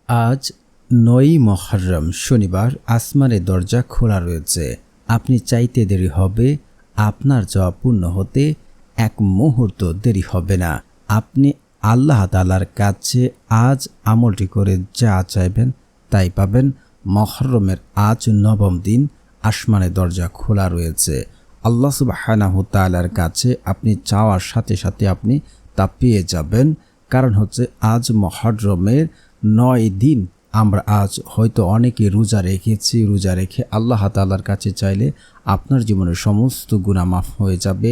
আজ ৯ই মুহররম শনিবার। আসমানের দরজা খোলা রয়েছে। আপনি চাইতে দেরি হবে, আপনার চাওয়া পূর্ণ হতে এক মুহূর্ত দেরি হবে না। আপনি আল্লাহ তাআলার কাছে আজ আমলটি করে যা চাইবেন তাই পাবেন। মুহররমের আজ ৯ম দিন, আসমানের দরজা খোলা রয়েছে। আল্লাহ সুবহানাহু তাআলার কাছে আপনি চাওয়ার সাথে সাথে আপনি তা পেয়ে যাবেন। কারণ হচ্ছে আজ মুহররমের ৯ দিন। আমরা আজ হয়তো অনেকে রোজা রেখেছি, রোজা রেখে আল্লাহ তাআলার কাছে চাইলে আপনার জীবনের সমস্ত গুনাহ মাফ হয়ে যাবে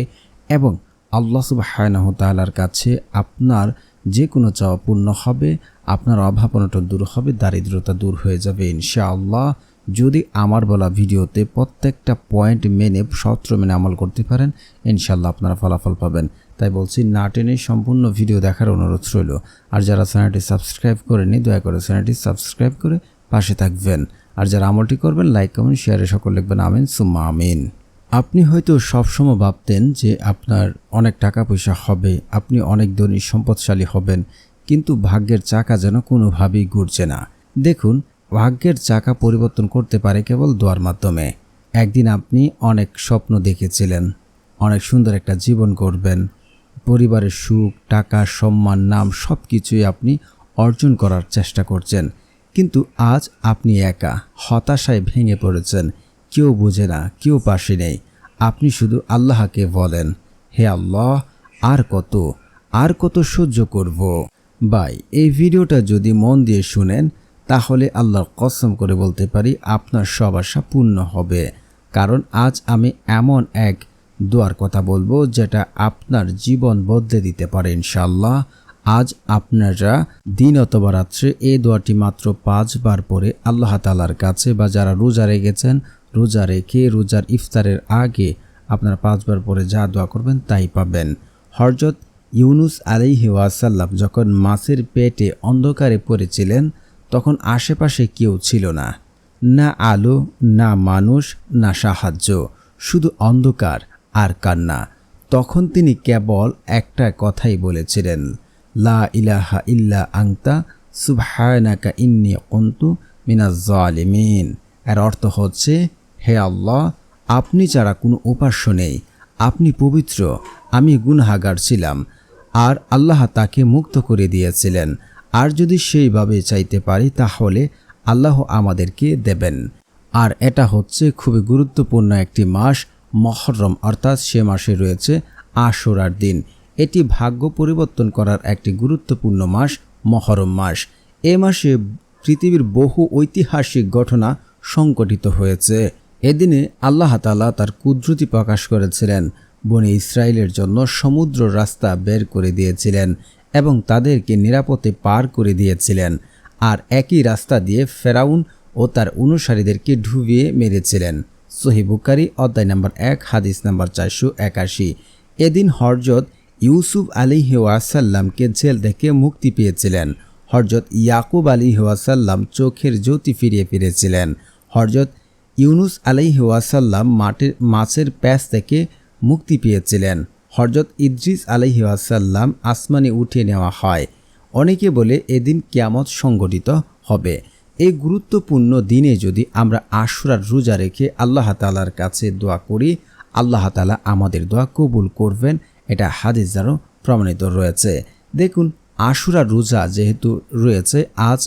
এবং আল্লাহ সুবহানাহু তাআলার কাছে আপনার যে কোনো চাওয়া পূর্ণ হবে, আপনার অভাব অনটন দূর হবে, দারিদ্রতা দূর হয়ে যাবে ইনশাআল্লাহ। যদি আমার বলা ভিডিওতে প্রত্যেকটা পয়েন্ট মেনে সূত্র মেনে আমল করতে পারেন, ইনশাআল্লাহ আপনারা ফলাফল পাবেন। তাই বলছি, না টেনে সম্পূর্ণ ভিডিও দেখার অনুরোধ রইল। আর যারা চ্যানেলটি সাবস্ক্রাইব করেনি, দয়া করে চ্যানেলটি সাবস্ক্রাইব করে পাশে থাকবেন। আর যারা আমলটি করবেন, লাইক কমেন্ট শেয়ারে সকল লিখবেন আমিন সুম্মা আমিন। আপনি হয়তো সবসময় ভাবতেন যে আপনার অনেক টাকা পয়সা হবে, আপনি অনেক ধনী সম্পদশালী হবেন, কিন্তু ভাগ্যের চাকা যেন কোনোভাবেই ঘুরছে না। দেখুন, ভাগ্যের চাকা পরিবর্তন করতে পারে কেবল দোয়ার মাধ্যমে। একদিন আপনি অনেক স্বপ্ন দেখেছিলেন, অনেক সুন্দর একটা জীবন গড়বেন, পরিবারের সুখ, টাকা, সম্মান, নাম সব কিছুই আপনি অর্জন করার চেষ্টা করছেন, কিন্তু আজ আপনি একা, হতাশায় ভেঙে পড়েছেন। কেউ বোঝে না, কেউ পাশে নেই। আপনি শুধু আল্লাহকে বলেন, হে আল্লাহ, আর কত সহ্য করব। ভাই, এই ভিডিওটা যদি মন দিয়ে শুনেন তাহলে আল্লাহর কসম করে বলতে পারি আপনার সব আশা পূর্ণ হবে। কারণ আজ আমি এমন এক দোয়ার কথা বলবো যেটা আপনার জীবন বদলে দিতে পারে ইনশাআল্লাহ। আজ আপনারা দিন অথবা রাত্রে এই দোয়াটি মাত্র 5 বার পরে আল্লাহ তাআলার কাছে, বা যারা রোজা রেখেছেন, রোজা রেখে রোজার ইফতারের আগে আপনারা 5 বার পরে যা দোয়া করবেন তাই পাবেন। হযরত ইউনুস আলাইহি ওয়াসাল্লাম যখন মাছের পেটে অন্ধকারে পড়েছিলেন, তখন আশেপাশে কেউ ছিল না, না আলো, না মানুষ, না সাহায্য, শুধু অন্ধকার আর কান্না। তখন তিনি কেবল একটা কথাই বলেছিলেন, লা ইলাহা ইল্লা আনতা সুবহানাকা ইন্নী কুনতু মিনাজ জালিমিন। এর অর্থ হচ্ছে, হে আল্লাহ, আপনি ছাড়া কোনো উপাস্য নেই, আপনি পবিত্র, আমি গুনাহগার ছিলাম। আর আল্লাহ তাকে মুক্ত করে দিয়েছিলেন। আর যদি সেইভাবে চাইতে পারি তাহলে আল্লাহ আমাদেরকে দেবেন। আর এটা হচ্ছে খুবই গুরুত্বপূর্ণ একটি মাস মুহররম, অর্থাৎ সে মাসে রয়েছে আশুরার দিন। এটি ভাগ্য পরিবর্তন করার একটি গুরুত্বপূর্ণ মাস মুহররম মাস। এ মাসে পৃথিবীর বহু ঐতিহাসিক ঘটনা সংঘটিত হয়েছে। এদিনে আল্লাহ তাআলা তার কুদরতি প্রকাশ করেছিলেন। বনী ইসরায়েলের জন্য সমুদ্র রাস্তা বের করে দিয়েছিলেন এবং তাদেরকে নিরাপদে পার করে দিয়েছিলেন। আর একই রাস্তা দিয়ে ফেরাউন ও তার অনুসারীদেরকে ডুবিয়ে মেরেছিলেন। সহিহ বুখারী অধ্যায় নম্বর 1 হাদিস নম্বর 481। এদিন হযরত ইউসুফ আলাইহি ওয়াসাল্লামকে জেল থেকে মুক্তি পেয়েছিলেন। হযরত ইয়াকুব আলাইহি ওয়াসাল্লাম চোখের জ্যোতি ফিরিয়ে পেয়েছিলেন। হযরত ইউনুস আলাইহি ওয়াসাল্লাম মাছের প্যাঁচ থেকে মুক্তি পেয়েছিলেন। হযরত ইদ্রিস আলাইহি ওয়াসাল্লাম আসমানে উঠিয়ে নেওয়া হয়। অনেকে বলে এদিন কিয়ামত সংঘটিত হবে। এই গুরুত্বপূর্ণ দিনে যদি আমরা আশুরার রোজা রেখে আল্লাহ তাআলার কাছে দোয়া করি, আল্লাহ তাআলা আমাদের দোয়া কবুল করবেন। এটা হাদিস দ্বারা প্রমাণিত রয়েছে। দেখুন, আশুরার রোজা যেহেতু রয়েছে আজ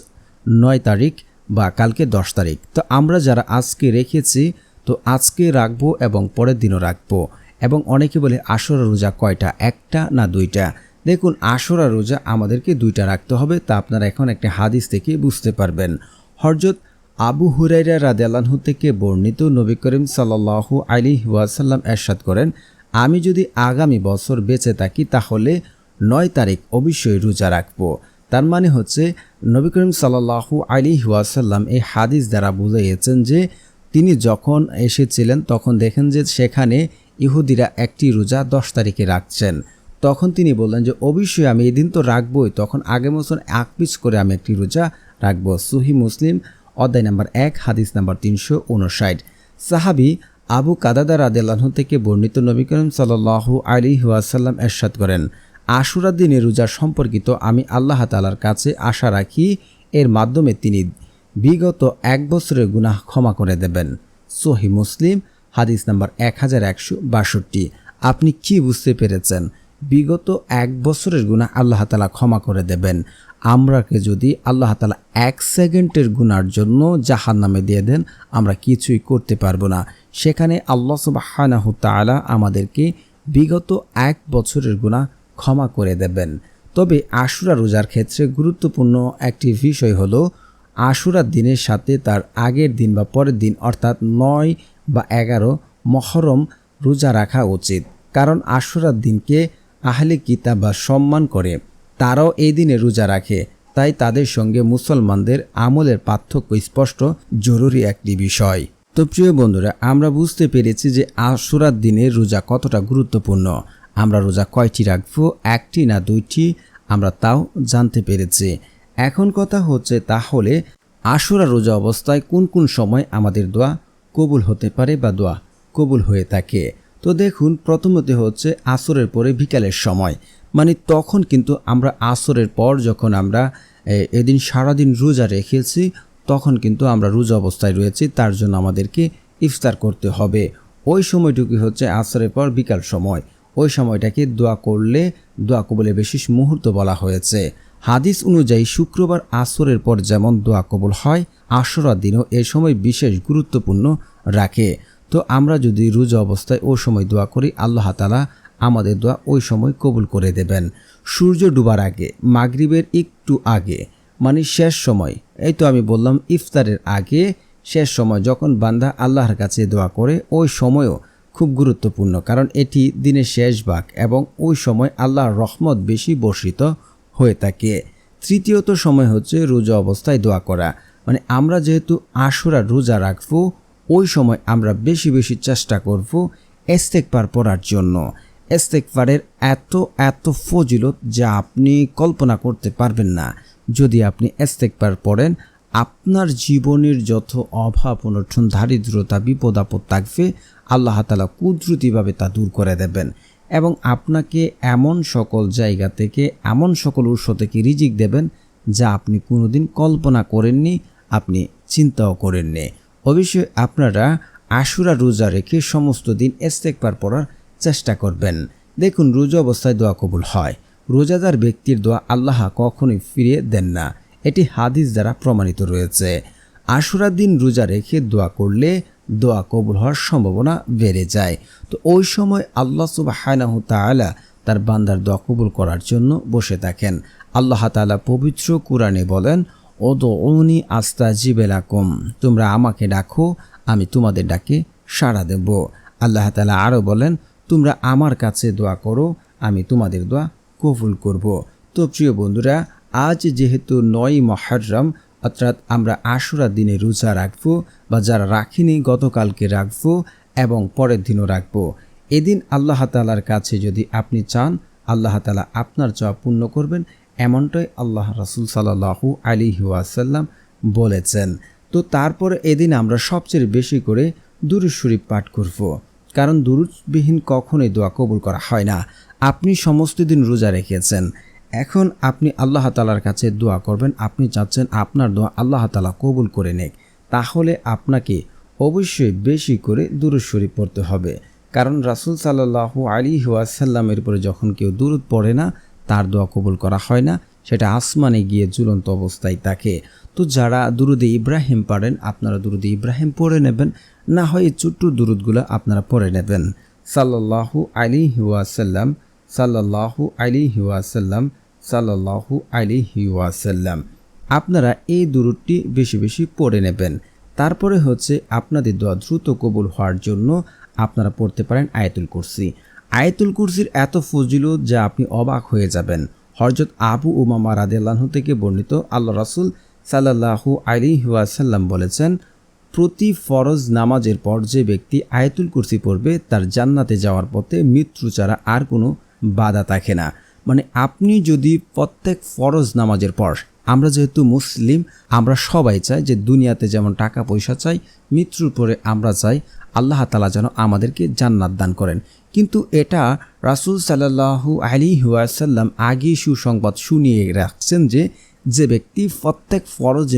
9 তারিখ বা কালকে 10 তারিখ, তো আমরা যারা আজকে রেখেছি তো আজকে রাখবো এবং পরের দিনও রাখবো। এবং অনেকে বলে আশুরা রোজা কয়টা, একটা না 2টা? দেখুন, আশুরা রোজা আমাদেরকে 2টা রাখতে হবে। তা আপনারা এখন একটা হাদিস থেকে বুঝতে পারবেন। হযরত আবু হুরায়রা রাদিয়াল্লাহু আনহু থেকে বর্ণিত, নবী করিম সাল্লাল্লাহু আলাইহি ওয়াসাল্লাম ইরশাদ করেন, আমি যদি আগামী বছর বেঁচে থাকি তাহলে 9 তারিখ অবশ্যই রোজা রাখবো। তার মানে হচ্ছে নবী করিম সাল্লাল্লাহু আলাইহি ওয়াসাল্লাম এই হাদিস দ্বারা বুঝিয়েছেন যে তিনি যখন এসেছিলেন তখন দেখেন যে সেখানে ইহুদিরা একটি রোজা 10 তারিখে রাখছেন। তখন তিনি বললেন যে অবশ্যই আমি এই দিন তো রাখবই, তখন আগে মতন 1 পিস করে আমি একটি রোজা রাখবো। সহিহ মুসলিম অধ্যায় নম্বর 1 হাদিস নম্বর 359। সাহাবী আবু কাতাদা রাদিয়াল্লাহু আনহু থেকে বর্ণিত, নবী করিম সাল্লাল্লাহু আলাইহি ওয়াসাল্লাম ইরশাদ করেন, আশুরার দিনে রোজা সম্পর্কিত আমি আল্লাহ তাআলার কাছে আশা রাখি এর মাধ্যমে তিনি বিগত 1 বছরের গুনাহ ক্ষমা করে দেবেন। সহিহ মুসলিম হাদিস নাম্বার 1162। আপনি কি বুঝতে পেরেছেন? বিগত 1 বছরের গুনাহ আল্লাহ তাআলা ক্ষমা করে দেবেন। আমরাকে যদি আল্লাহ তাআলা 1 সেকেন্ডের গুনার জন্য জাহান্নামে দিয়ে দেন, আমরা কিছুই করতে পারবো না। সেখানে আল্লাহ সুবহানাহু তাআলা আমাদেরকে বিগত 1 বছরের গুনাহ ক্ষমা করে দেবেন। তবে আশুরা রোজার ক্ষেত্রে গুরুত্বপূর্ণ একটি বিষয় হলো আশুরার দিনের সাথে তার আগের দিন বা পরের দিন অর্থাৎ 9 বা 11 মুহররম রোজা রাখা উচিত। কারণ আশুরার দিনকে আহলে কিতাব বা সম্মান করে, তারাও এই দিনে রোজা রাখে। তাই তাদের সঙ্গে মুসলমানদের আমলের পার্থক্য স্পষ্ট জরুরি একটি বিষয়। তো প্রিয় বন্ধুরা, আমরা বুঝতে পেরেছি যে আশুরার দিনে রোজা কতটা গুরুত্বপূর্ণ। আমরা রোজা কয়টি রাখবো, 1টি না 2টি, আমরা তাও জানতে পেরেছি। এখন কথা হচ্ছে তাহলে আশুরা রোজা অবস্থায় কোন কোন সময় আমাদের দোয়া কবুল হতে পারে বা দোয়া কবুল হয়ে থাকে। তো দেখুন, প্রথমত হচ্ছে আসরের পরে বিকালের সময়, মানে তখন কিন্তু আমরা আসরের পর যখন আমরা এদিন সারাদিন রোজা রেখেছি, তখন কিন্তু আমরা রোজা অবস্থায় রয়েছি, তার জন্য আমাদেরকে ইফতার করতে হবে। ওই সময়টুকু হচ্ছে আসরের পর বিকাল সময়। ওই সময়টাকে দোয়া করলে দোয়া কবুলের বিশেষ মুহূর্ত বলা হয়েছে। হাদিস অনুযায়ী শুক্রবার আসরের পর যেমন দোয়া কবুল হয়, আশুরার দিনও এ সময় বিশেষ গুরুত্বপূর্ণ রাখে। তো আমরা যদি রোজা অবস্থায় ওই সময় দোয়া করি, আল্লাহ তাআলা আমাদের দোয়া ওই সময় কবুল করে দেবেন। সূর্য ডুবার আগে, মাগরিবের একটু আগে, মানে শেষ সময়, এই তো আমি বললাম ইফতারের আগে শেষ সময় যখন বান্দা আল্লাহর কাছে দোয়া করে, ওই সময়ও খুব গুরুত্বপূর্ণ। কারণ এটি দিনের শেষ ভাগ এবং ওই সময় আল্লাহর রহমত বেশি বর্ষিত হয়ে থাকে। তৃতীয়ত সময় হচ্ছে রোজা অবস্থায় দোয়া করা, মানে আমরা যেহেতু আশুরা রোজা রাখবো, ওই সময় আমরা বেশি বেশি চেষ্টা করব ইস্তেগফার পড়ার জন্য। ইস্তেগফারের এত ফজিলত যা আপনি কল্পনা করতে পারবেন না। যদি আপনি ইস্তেগফার পড়েন, আপনার জীবনের যত অভাব অনটন, দারিদ্রতা, বিপদ আপদ থাকবে, আল্লাহ তাআলা কুদরতিভাবে তা দূর করে দেবেন এবং আপনাকে এমন সকল জায়গা থেকে, এমন সকল উৎস থেকে রিজিক দেবেন যা আপনি কোনোদিন কল্পনা করেননি, আপনি চিন্তাও করেননি। অবশ্যই আপনারা আশুরা রোজা রেখে সমস্ত দিন ইস্তেগফার পড়ার চেষ্টা করবেন। দেখুন, রোজা অবস্থায় দোয়া কবুল হয়। রোজাদার ব্যক্তির দোয়া আল্লাহ কখনোই ফিরিয়ে দেন না, এটি হাদিস দ্বারা প্রমাণিত রয়েছে। আশুরার দিন রোজা রেখে দোয়া করলে দোয়া কবুল হওয়ার সম্ভাবনা বেড়ে যায়। তো ওই সময় আল্লাহ সুবহানাহু তাআলা তার বান্দার দোয়া কবুল করার জন্য বসে থাকেন। আল্লাহ তাআলা পবিত্র কুরআনে বলেন, উদউনি আস্তাজিব লাকুম, তোমরা আমাকে ডাকো, আমি তোমাদের ডাকে সাড়া দেব। আল্লাহ তাআলা আরও বলেন, তোমরা আমার কাছে দোয়া করো, আমি তোমাদের দোয়া কবুল করব। তো প্রিয় বন্ধুরা, আজ যেহেতু 9 মুহররম, অর্থাৎ আমরা আশুরার দিনে রোজা রাখবো, বা যারা রাখিনি গতকালকে রাখবো এবং পরের দিনও রাখবো। এদিন আল্লাহ তাআলার কাছে যদি আপনি চান, আল্লাহ তাআলা আপনার চাওয়া পূর্ণ করবেন, এমনটাই আল্লাহ রাসূল সাল্লাল্লাহু আলাইহি ওয়াসাল্লাম বলেছেন। তো তারপরে এদিন আমরা সবচেয়ে বেশি করে দুরূদ শরীফ পাঠ করব, কারণ দুরূদবিহীন কখনোই দোয়া কবুল করা হয় না। আপনি সমস্ত দিন রোজা রেখেছেন, এখন আপনি আল্লাহ তাআলার কাছে দোয়া করবেন, আপনি চাচ্ছেন আপনার দোয়া আল্লাহ তাআলা কবুল করে নেক, তাহলে আপনাকে অবশ্যই বেশি করে দুরূদ শরীফ পড়তে হবে। কারণ রাসূল সাল্লাল্লাহু আলাইহি ওয়াসাল্লামের উপরে যখন কেউ দুরূদ পড়ে না, তার দোয়া কবুল করা হয় না, সেটা আসমানে গিয়ে ঝুলন্ত অবস্থায় থাকে। তো যারা দুরুদে ইব্রাহিম পড়েন, আপনারা দুরুদে ইব্রাহিম পড়ে নেবেন, না হয় ছোট্ট দুরুদগুলো আপনারা পড়ে নেবেন। সাল্লাল্লাহু আলাইহি ওয়াসাল্লাম, সাল্লাল্লাহু আলাইহি ওয়াসাল্লাম, সাল্লাল্লাহু আলাইহি ওয়াসাল্লাম, আপনারা এই দুরুদটি বেশি বেশি পড়ে নেবেন। তারপরে হচ্ছে আপনাদের দোয়া দ্রুত কবুল হওয়ার জন্য আপনারা পড়তে পারেন আয়াতুল কুরসি। আয়াতুল কুরসির এত ফজিলত যা আপনি অবাক হয়ে যাবেন। হযরত আবু উমামা রাদিয়াল্লাহু আনহু থেকে বর্ণিত, আল্লাহ রাসূল সাল্লাল্লাহু আলাইহি ওয়াসাল্লাম বলেছেন, প্রতি ফরজ নামাজের পর যে ব্যক্তি আয়াতুল কুরসি পড়বে, তার জান্নাতে যাওয়ার পথে মৃত্যু ছাড়া আর কোনো বাধা থাকে না। মানে আপনি যদি প্রত্যেক ফরজ নামাজের পর, আমরা যেহেতু মুসলিম, আমরা সবাই চাই যে দুনিয়াতে যেমন টাকা পয়সা চাই, মৃত্যুর পরে আমরা চাই আল্লাহ তাআলা যেন আমাদেরকে জান্নাত দান করেন। কিন্তু এটা রাসূল সাল্লাল্লাহু আলাইহি ওয়াসাল্লাম আগেই সুসংবাদ শুনিয়ে রাখছেন যে যে ব্যক্তি প্রত্যেক ফরজ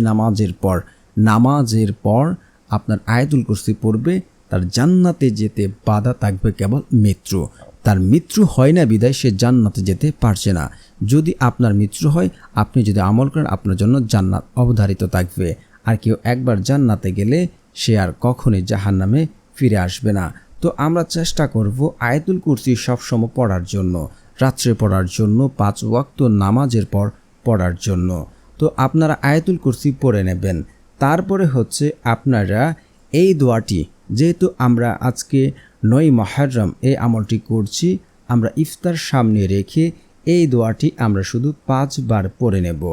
নামাজের পর আপনার আয়াতুল কুরসি পড়বে, তার জান্নাতে যেতে বাধা থাকবে কেবল মৃত্যু। তার মৃত্যু হয় না বিদায় সে জান্নাতে যেতে পারছে না। যদি আপনার মৃত্যু হয়, আপনি যদি আমল করেন, আপনার জন্য জান্নাত অবধারিত থাকবে। আর কেউ একবার জান্নাতে গেলে সে আর কখনোই জাহান্নামে ফিরে আসবে না। তো আমরা চেষ্টা করব আয়াতুল কুরসি সবসময় পড়ার জন্য, রাত্রে পড়ার জন্য, 5 ওয়াক্ত নামাজের পর পড়ার জন্য। তো আপনারা আয়াতুল কুরসি পড়ে নেবেন। তারপরে হচ্ছে আপনারা এই দোয়াটি, যেহেতু আমরা আজকে 9 মুহররম এই আমলটি করছি, আমরা ইফতার সামনে রেখে এই দোয়াটি আমরা শুধু 5 বার পড়ে নেব।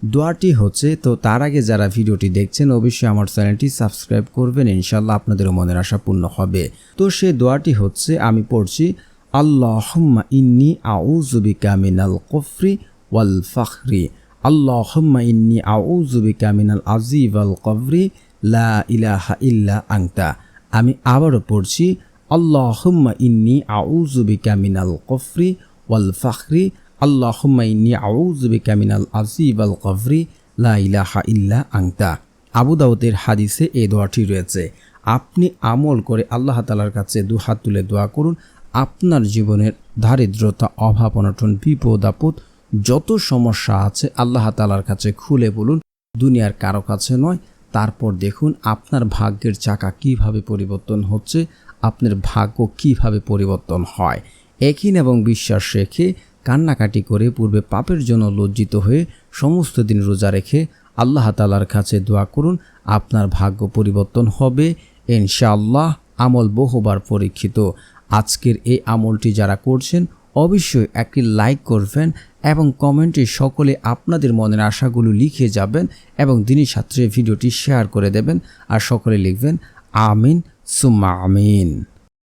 দোয়াটি হচ্ছে, তো তার আগে যারা ভিডিওটি দেখছেন অবশ্যই আমার চ্যানেলটি সাবস্ক্রাইব করবেন, ইনশাআল্লাহ আপনাদেরও মনের আশা পূর্ণ হবে। তো সেই দোয়াটি হচ্ছে, আমি পড়ছি, আল্লাহুম্মা ইন্নী আউযু বিকা মিনাল কুফরি ওয়াল ফাখরি, আল্লাহুম্মা ইন্নী আউযু বিকা মিনাল আযী ওয়াল কবরি, লা ইলাহা ইল্লা আনতা। আমি আবারও পড়ছি, আল্লাহুম্মা ইন্নী আউযু বিকা মিনাল কুফরি ওয়াল ফাখরি, আল্লাহুম্মা ইন্নী আউযু বিকা মিনাল আযী ওয়াল কবরি, লা ইলাহা ইল্লা আনতা। আবু দাউদের হাদিসে এই দোয়াটি রয়েছে। আপনি আমল করে আল্লাহ তাআলার কাছে দুহাত তুলে দোয়া করুন, আপনার জীবনের দারিদ্রতা, অভাব অনটন, বিপদ আপদ যত সমস্যা আছে আল্লাহ তাআলার কাছে খুলে বলুন, দুনিয়ার কারো কাছে নয়। তারপর দেখুন আপনার ভাগ্যের চাকা কিভাবে পরিবর্তন হচ্ছে, আপনার ভাগ্য কিভাবে পরিবর্তন হয়। একই এবং বিশ্বাস রেখে, কান্নাকাটি করে, পূর্বে পাপের জন্য লজ্জিত হয়ে সমস্ত দিন রোজা রেখে আল্লাহ তাআলার কাছে দোয়া করুন, আপনার ভাগ্য পরিবর্তন হবে ইনশাআল্লাহ। আমল বহুবার পরীক্ষিত। আজকের এই আমলটি যারা করছেন অবশ্যই একটি লাইক করবেন এবং কমেন্টে সকলে আপনাদের মনের আশাগুলো লিখে যাবেন এবং দিনী ছাত্রে ভিডিওটি শেয়ার করে দেবেন আর সকলে লিখবেন আমিন সুম্মা আমিন।